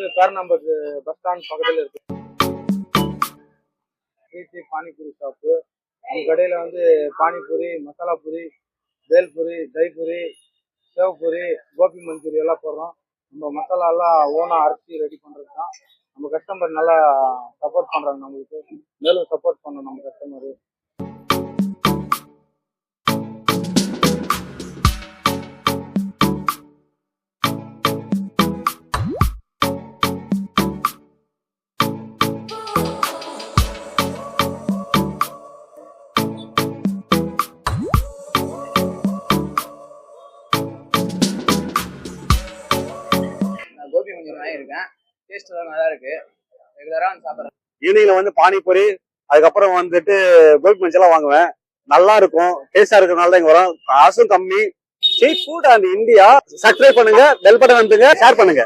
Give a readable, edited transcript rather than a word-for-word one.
வந்து பேரணம்பர் bus stand பக்கத்தில் இருக்கு. பிரீத்தி பானிபூரி ஷாப்பு. இந்த கடையில் வந்து பானிபூரி, மசாலா பூரி, பேல்பூரி, தைபூரி, சேவ்பூரி, கோபி மஞ்சூரி எல்லாம் போடுறோம். நம்ம மசாலா எல்லாம் ஓனாக அரைச்சி ரெடி பண்ணுறது தான். நம்ம கஸ்டமர் நல்லா சப்போர்ட் பண்ணுறாங்க. நம்மளுக்கு மேலும் சப்போர்ட் பண்ணணும் நம்ம கஸ்டமரு. கோபி மஞ்சூரி வாங்கியிருக்கேன். டேஸ்ட் எல்லாம் நல்லா இருக்கு. ரெகுலரா சாப்பிட்றேன். ஈவினிங்ல வந்து பானிபூரி, அதுக்கப்புறம் வந்துட்டு கோபி மஞ்சள் வாங்குவேன். நல்லா இருக்கும், டேஸ்டா இருக்கிறதுனால தான் இங்க வரும். காசும் கம்மி. Street food and India. Subscribe பண்ணுங்க, பெல் பட்டன் அமுத்துங்க, ஷேர் பண்ணுங்க.